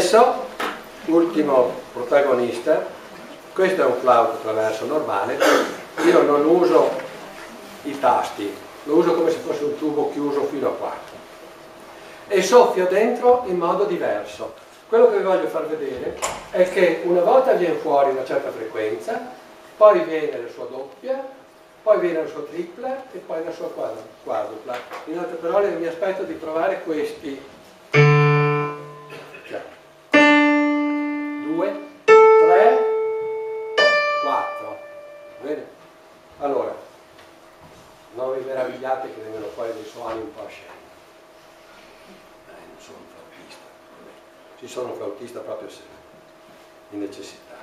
Adesso, ultimo protagonista, questo è un flauto traverso normale, io non uso i tasti, lo uso come se fosse un tubo chiuso fino a qua e soffio dentro in modo diverso. Quello che vi voglio far vedere è che una volta viene fuori una certa frequenza, poi viene la sua doppia, poi viene la sua tripla e poi la sua quadrupla. In altre parole mi aspetto di trovare questi 2, 3, 4. Bene? Allora, non vi meravigliate che vengono fuori dei suoni un po' sceni. Non sono un flautista. Ci sono un flautista proprio se in necessità.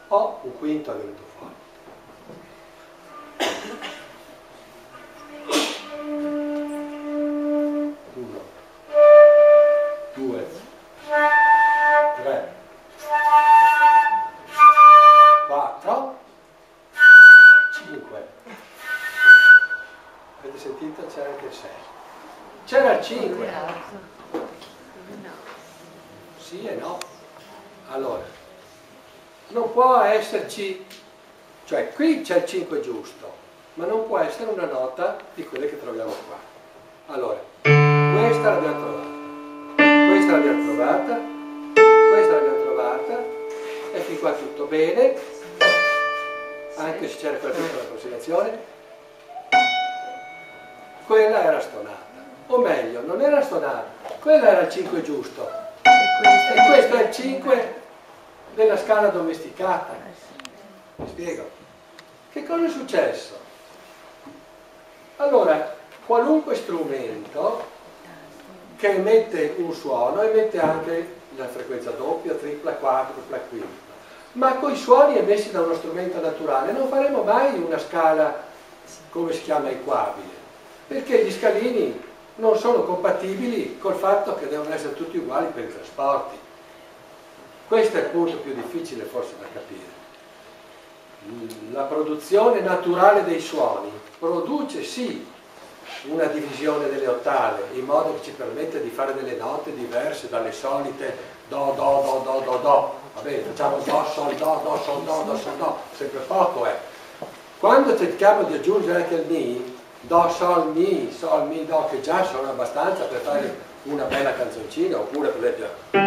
Ho un quinto è venuto fuori. 1, 2, 3, 4, 5. Avete sentito? C'era anche il 6. C'era il 5. Sì e no. Allora, non può esserci, cioè qui c'è il 5 giusto, ma non può essere una nota di quelle che troviamo qua. Allora, questa l'abbiamo trovata, questa l'abbiamo trovata, questa l'abbiamo trovata, e fin qua tutto bene, anche se c'era quella piccola considerazione. Quella era stonata, o meglio, non era stonata, quella era il 5 giusto, e questo è il 5 della scala domesticata. Mi spiego? Che cosa è successo? Allora, qualunque strumento che emette un suono emette anche la frequenza doppia, tripla, quadrupla, quintupla. Ma con i suoni emessi da uno strumento naturale non faremo mai una scala, come si chiama, equabile, perché gli scalini non sono compatibili col fatto che devono essere tutti uguali per i trasporti. Questo è il punto più difficile forse da capire. La produzione naturale dei suoni produce sì una divisione delle ottave in modo che ci permette di fare delle note diverse dalle solite do, do, do, do, do, do. Va bene, facciamo do, sol, do, do, sol, do, do, sol, do, sempre poco è. Quando cerchiamo di aggiungere anche il mi, do, sol, mi, do, che già sono abbastanza per fare una bella canzoncina, oppure per esempio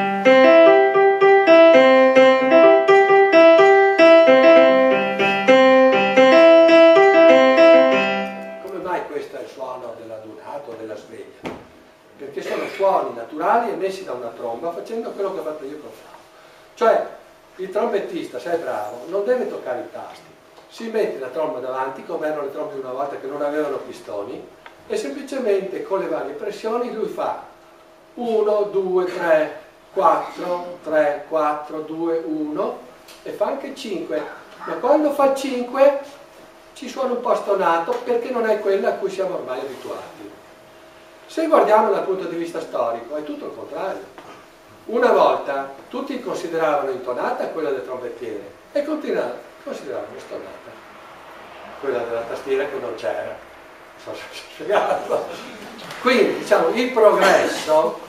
della sveglia, perché sono suoni naturali emessi da una tromba facendo quello che ho fatto io con flauto. Cioè il trombettista, se è bravo, non deve toccare i tasti, si mette la tromba davanti come erano le trombe una volta che non avevano pistoni e semplicemente con le varie pressioni lui fa 1, 2, 3, 4, 3, 4, 2, 1 e fa anche 5, ma quando fa 5 ci suona un po' stonato perché non è quella a cui siamo ormai abituati. Se guardiamo dal punto di vista storico è tutto il contrario. Una volta tutti consideravano intonata quella del trombettiere e consideravano stonata quella della tastiera che non c'era. Non so se si è spiegato. Quindi diciamo il progresso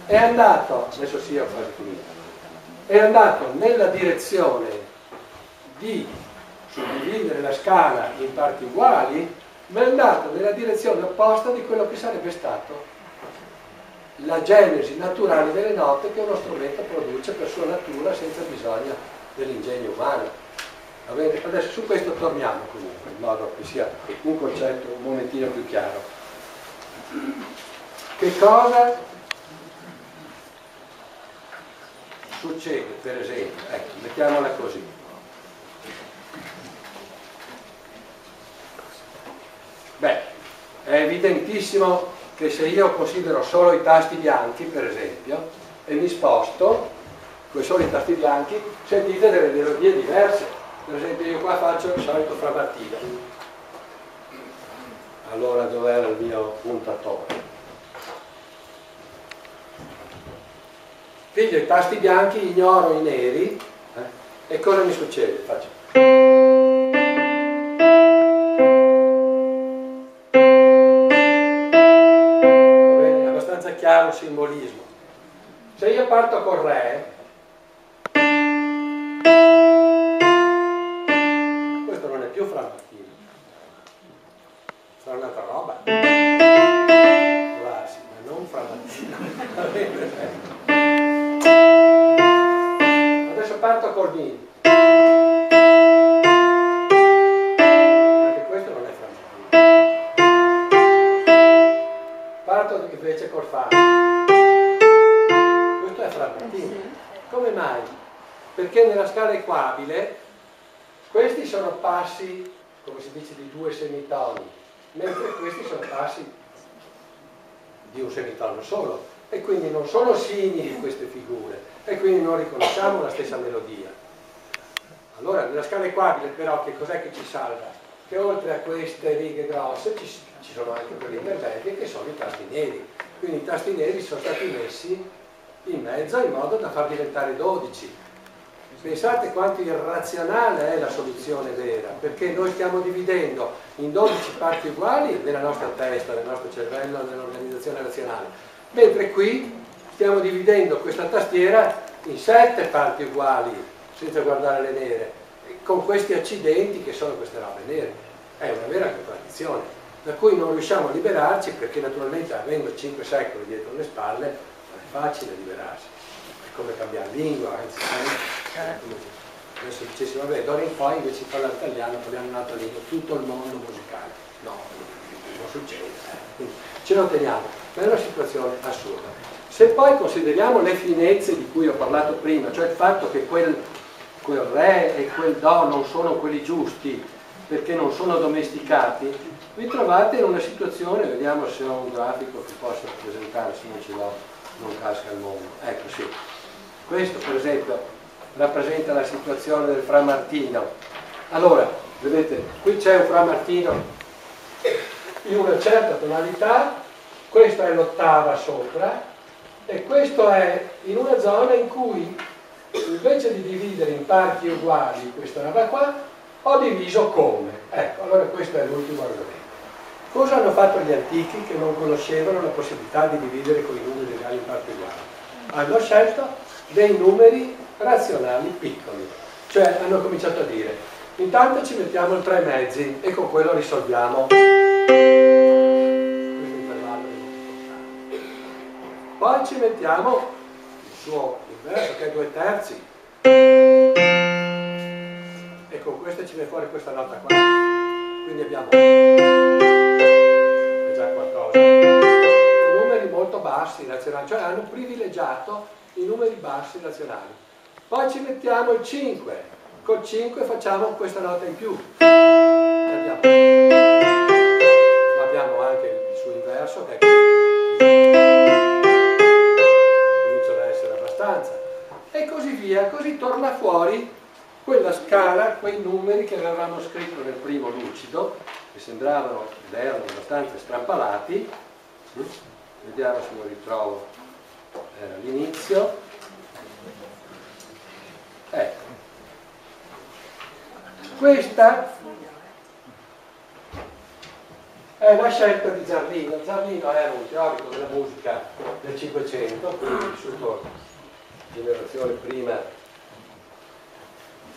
è andato, adesso sì ho quasi finito, è andato nella direzione di suddividere la scala in parti uguali, ma è andato nella direzione opposta di quello che sarebbe stato la genesi naturale delle note che uno strumento produce per sua natura senza bisogno dell'ingegno umano. Va bene? Adesso su questo torniamo comunque, in modo che sia un concetto un momentino più chiaro. Che cosa succede, per esempio? Ecco, mettiamola così. Beh, è evidentissimo che se io considero solo i tasti bianchi, per esempio, e mi sposto con solo i tasti bianchi, sentite delle melodie diverse. Per esempio io qua faccio il solito framartino. Allora dov'era il mio puntatore? Piglio i tasti bianchi, ignoro i neri E cosa mi succede? Faccio. Va bene? È abbastanza chiaro il simbolismo. Se io parto col Re, questo non è più framartino, sarà un'altra roba. Quasi, ma non framartino. Va bene? Adesso parto col Mi. Anche questo non è framartino. Parto invece col Fa. Questo è framartino. Come mai? Perché nella scala equabile questi sono passi, come si dice, di 2 semitoni, mentre questi sono passi di un semitono solo, e quindi non sono simili queste figure, e quindi non riconosciamo la stessa melodia. Allora, nella scala equabile però che cos'è che ci salva? Che oltre a queste righe grosse ci sono anche quelle intermedie che sono i tasti neri. Quindi i tasti neri sono stati messi in mezzo in modo da far diventare 12. Pensate quanto irrazionale è la soluzione vera, perché noi stiamo dividendo in 12 parti uguali nella nostra testa, nel nostro cervello, nell'organizzazione razionale, mentre qui stiamo dividendo questa tastiera in 7 parti uguali, senza guardare le nere, con questi accidenti che sono queste robe nere. È una vera contraddizione, da cui non riusciamo a liberarci, perché naturalmente avendo 5 secoli dietro le spalle non è facile liberarsi. È come cambiare lingua, anzi, adesso dicessimo, vabbè, d'ora in poi invece di parlare italiano parliamo un'altra lingua, tutto il mondo musicale. No, non succede. Quindi ce lo teniamo, ma è una situazione assurda. Se poi consideriamo le finezze di cui ho parlato prima, cioè il fatto che quel Re e quel Do non sono quelli giusti perché non sono domesticati, vi trovate in una situazione, vediamo se ho un grafico che posso rappresentare, se non ce l'ho non casca il mondo. Ecco, sì. Questo per esempio rappresenta la situazione del framartino. Allora, vedete, qui c'è un framartino in una certa tonalità, questa è l'ottava sopra, e questo è in una zona in cui invece di dividere in parti uguali questa roba qua, ho diviso come. Ecco, allora questo è l'ultimo argomento. Cosa hanno fatto gli antichi che non conoscevano la possibilità di dividere con i numeri reali in parti uguali? Hanno scelto dei numeri razionali piccoli, cioè hanno cominciato a dire intanto ci mettiamo il 3 mezzi e con quello risolviamo questo intervallo di difficoltà. Poi ci mettiamo il suo inverso che è 2 terzi e con questo ci viene fuori questa nota qua, quindi abbiamo è già qualcosa, numeri molto bassi razionali, cioè hanno privilegiato i numeri bassi razionali. Poi ci mettiamo il 5, col 5 facciamo questa nota in più, abbiamo anche il suo inverso che è questo, cominciano ad essere abbastanza, e così via, così torna fuori quella scala, quei numeri che avevamo scritto nel primo lucido, che sembravano ed erano abbastanza strampalati. Vediamo se lo ritrovo, era l'inizio. Ecco, questa è la scelta di Zarlino. Zarlino era un teorico della musica del Cinquecento, quindi vissuto generazione prima,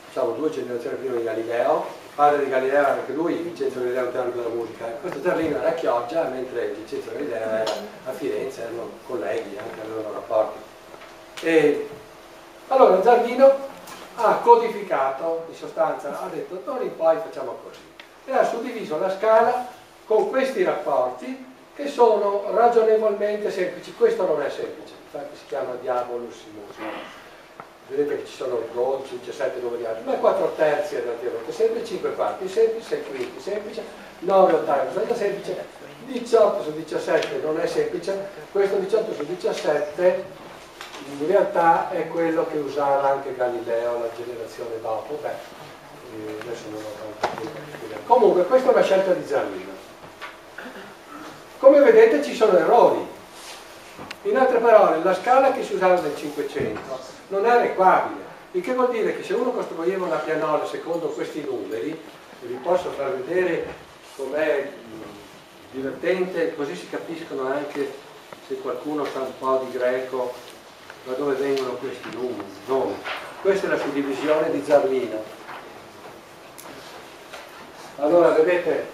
diciamo 2 generazioni prima di Galileo. Il padre di Galileo era anche lui, Vincenzo Galileo, un teorico della musica. Questo Zarlino era a Chioggia, mentre Vincenzo Galileo era a Firenze, erano colleghi, anche avevano rapporti. E allora Zarlino ha codificato, in sostanza ha detto d'ora in poi facciamo così, e ha suddiviso la scala con questi rapporti che sono ragionevolmente semplici. Questo non è semplice, infatti si chiama diabolusimus. Vedete che ci sono 12, 17 numeri altri, ma 4 terzi è relativamente semplice, 5 quarti semplice, 6 quinti semplice, 9 ottavi non è semplice, 18 su 17 non è semplice, questo 18 su 17 in realtà è quello che usava anche Galileo la generazione dopo. Adesso non ho tanto tempo di spiegare. Comunque questa è una scelta di Zarlino. Come vedete ci sono errori. In altre parole, la scala che si usava nel Cinquecento non era equabile, Il che vuol dire che se uno costruiva una pianola secondo questi numeri, e vi posso far vedere com'è divertente, così si capiscono anche, se qualcuno sa un po' di greco, da dove vengono questi nomi. Questa è la suddivisione di Zarlino. Allora, vedete,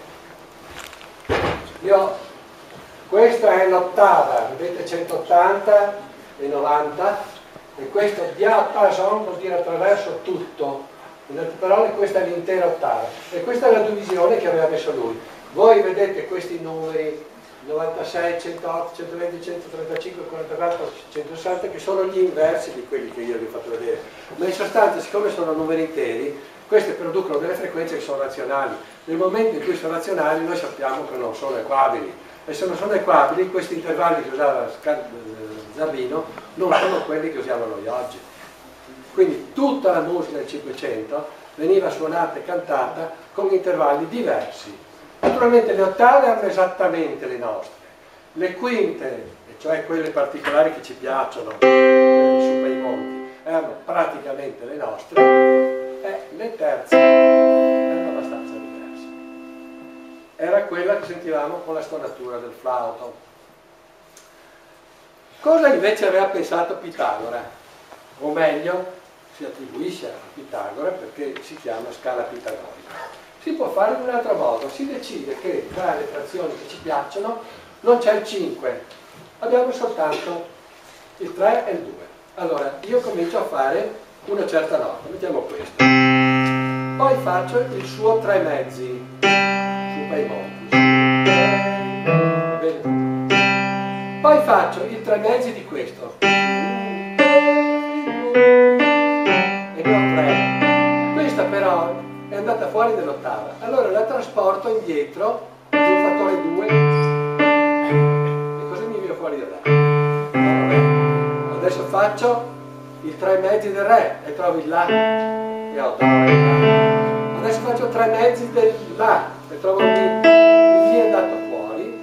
questa è l'ottava, vedete 180 e 90, e questo diapason vuol dire attraverso tutto. In altre parole, questa è l'intera ottava, e questa è la divisione che aveva messo lui. Voi vedete questi numeri 96, 108, 120, 135, 44, 160, che sono gli inversi di quelli che io vi ho fatto vedere, ma in sostanza, siccome sono numeri interi, queste producono delle frequenze che sono razionali. Nel momento in cui sono razionali noi sappiamo che non sono equabili, e se non sono equabili questi intervalli che usava Zarlino non sono quelli che usiamo noi oggi. Quindi tutta la musica del 500 veniva suonata e cantata con intervalli diversi. Naturalmente le ottave erano esattamente le nostre, le quinte, e cioè quelle particolari che ci piacciono, quelle su per i monti, erano praticamente le nostre, e le terze erano abbastanza diverse. Era quella che sentivamo con la stonatura del flauto. Cosa invece aveva pensato Pitagora? O meglio, si attribuisce a Pitagora perché si chiama scala pitagorica. Si può fare in un altro modo, si decide che tra le frazioni che ci piacciono non c'è il 5, abbiamo soltanto il 3 e il 2. Allora, io comincio a fare una certa nota, mettiamo questo. Poi faccio il suo 3 mezzi, su per i monti. Bene. Poi faccio il 3 mezzi di questo. E ne ho 3. Questa però è andata fuori dell'ottava, allora la trasporto indietro di un fattore 2 e così mi viene fuori il Re. Adesso faccio il 3 mezzi del Re e trovo il La e ho Do, Re, La. Adesso faccio 3 mezzi del La e trovo il Mi. Il Mi è andato fuori,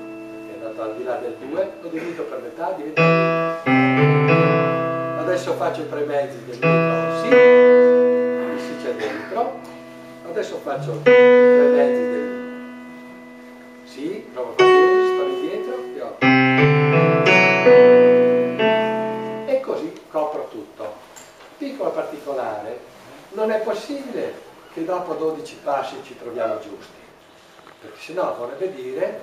è andato al di là del 2, lo divido per metà, diventa il Mi. Adesso faccio i 3 mezzi del Mi, trovo il Si, il Si c'è dentro. Adesso faccio i 3 mezzi del Si, provo a fare sto indietro e così copro tutto. Piccola particolare, non è possibile che dopo 12 passi ci troviamo giusti, perché sennò vorrebbe dire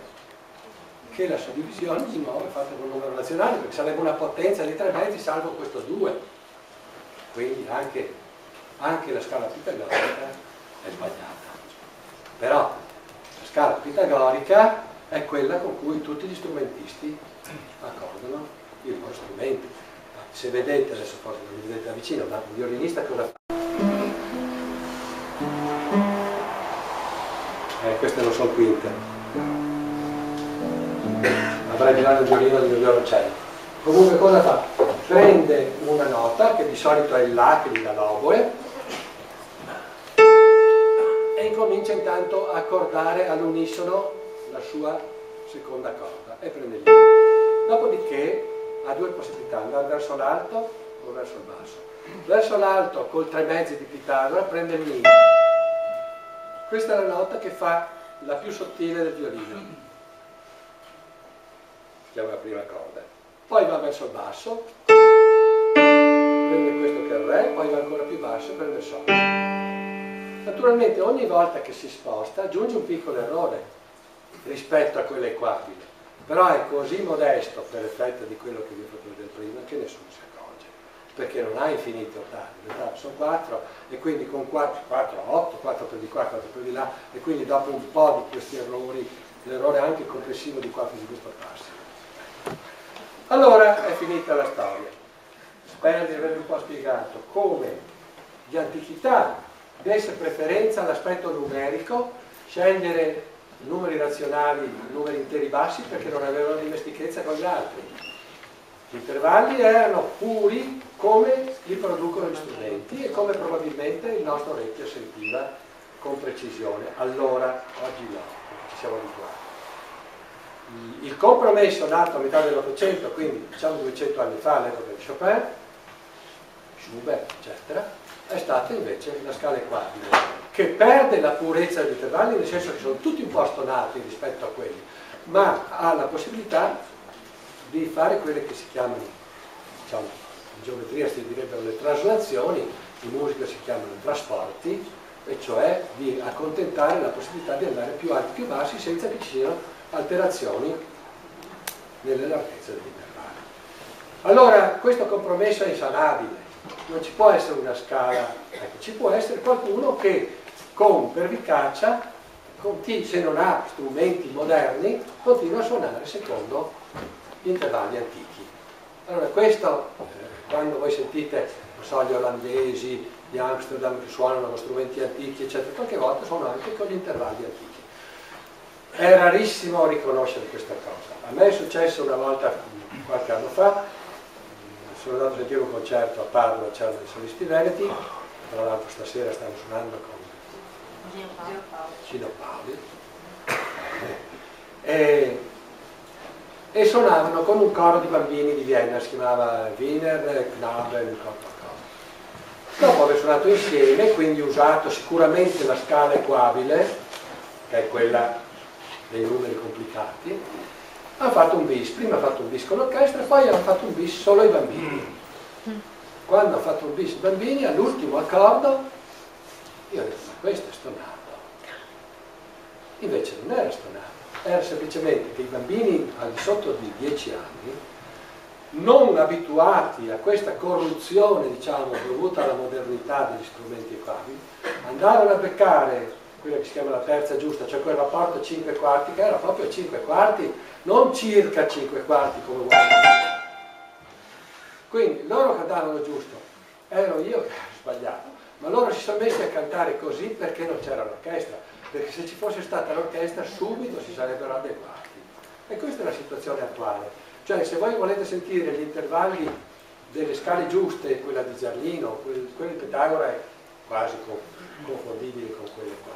che la suddivisione di nuovo è fatta con un numero razionale, perché sarebbe una potenza di 3 mezzi salvo questo 2. Quindi anche la scala pitagorica è sbagliata. Però la scala pitagorica è quella con cui tutti gli strumentisti accordano i loro strumenti. Se vedete, adesso forse non li vedete da vicino, ma un violinista cosa fa? Queste non sono quinte. Avrei bisogno di un violino di un violoncello. Comunque cosa fa? Prende una nota, che di solito è il La, che gli dà l'oboe, e incomincia intanto a accordare all'unisono la sua seconda corda e prende il Mi. Dopodiché ha due possibilità, andare verso l'alto o verso il basso. Verso l'alto col 3 mezzi di Pitagora prende il Mi. Questa è la nota che fa la più sottile del violino, si chiama la prima corda. Poi va verso il basso, prende questo che è il Re, poi va ancora più basso e prende il Sol. Naturalmente ogni volta che si sposta aggiunge un piccolo errore rispetto a quello equabile, però è così modesto per effetto di quello che vi ho fatto vedere prima che nessuno si accorge, perché non ha infiniti ottavi, le ottavi sono 4 e quindi con 4, 8, 4 per di qua, 4 per di là, e quindi dopo un po' di questi errori, l'errore anche complessivo di 4 di questo passi. Allora è finita la storia. Spero di avervi un po' spiegato come di antichità desse preferenza all'aspetto numerico, scegliere numeri razionali, numeri interi bassi perché non avevano dimestichezza con gli altri. Gli intervalli erano puri come li producono gli strumenti e come probabilmente il nostro orecchio sentiva con precisione. Allora, oggi no, perché ci siamo abituati. Il compromesso nato a metà dell'Ottocento, quindi diciamo 200 anni fa, all'epoca di Chopin, Schubert, eccetera, è stata invece la scala equabile, che perde la purezza degli intervalli, nel senso che sono tutti un po' stonati rispetto a quelli, ma ha la possibilità di fare quelle che si chiamano, diciamo, in geometria si direbbero le traslazioni, in musica si chiamano i trasporti, e cioè di accontentare la possibilità di andare più alti più bassi senza che ci siano alterazioni nelle larghezze degli intervalli. Allora, questo compromesso è insanabile, non ci può essere una scala, ecco, ci può essere qualcuno che con pervicacia, se non ha strumenti moderni, continua a suonare secondo gli intervalli antichi. Allora questo, quando voi sentite, non so, gli olandesi di Amsterdam che suonano con strumenti antichi, eccetera, qualche volta suonano anche con gli intervalli antichi. È rarissimo riconoscere questa cosa. A me è successo una volta, qualche anno fa, sono andato a sentire un concerto a Padova, c'erano dei solisti veneti, tra l'altro stasera stiamo suonando con Gino Paoli, e suonavano con un coro di bambini di Vienna, si chiamava Wiener Knaben qualcosa. Dopo aver suonato insieme, quindi usato sicuramente la scala equabile, che è quella dei numeri complicati, hanno fatto un bis. Prima hanno fatto un bis con l'orchestra, poi hanno fatto un bis solo i bambini. Quando hanno fatto un bis i bambini, all'ultimo accordo, io ho detto, ma questo è stonato. Invece non era stonato, era semplicemente che i bambini al di sotto di 10 anni, non abituati a questa corruzione, diciamo, dovuta alla modernità degli strumenti equabili, andavano a beccare quella che si chiama la terza giusta, cioè quel rapporto 5 quarti, che era proprio 5 quarti, non circa 5 quarti come guarda. Quindi loro cantavano giusto, ero io che ho sbagliato, ma loro si sono messi a cantare così perché non c'era l'orchestra, perché se ci fosse stata l'orchestra subito si sarebbero adeguati. E questa è la situazione attuale. Cioè, se voi volete sentire gli intervalli delle scale giuste, quella di Giarlino, quella di Pitagora è quasi confondibile con quelle qua.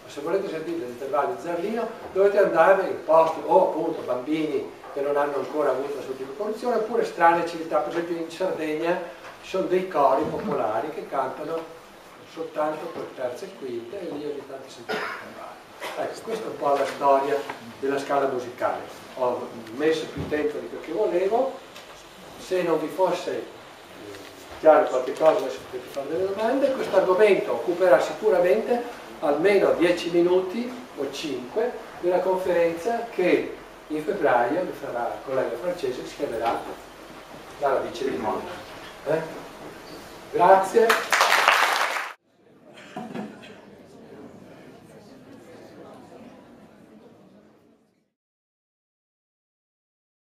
Ma se volete sentire gli intervalli di Giarlino, dovete andare in posti, o appunto bambini che non hanno ancora avuto questo tipo di corruzione, oppure strane civiltà. Per esempio in Sardegna ci sono dei cori popolari che cantano soltanto per terze e quinte, e lì ogni tanto sentite intervalli. Ecco, questa è un po' la storia della scala musicale. Ho messo più tempo di quel che volevo. Se non vi fosse chiaro qualche cosa, adesso potete fare delle domande. Questo argomento occuperà sicuramente almeno 10 minuti o 5 della conferenza che in febbraio mi farà il collega francese, che si chiamerà La radice di mondo. Grazie.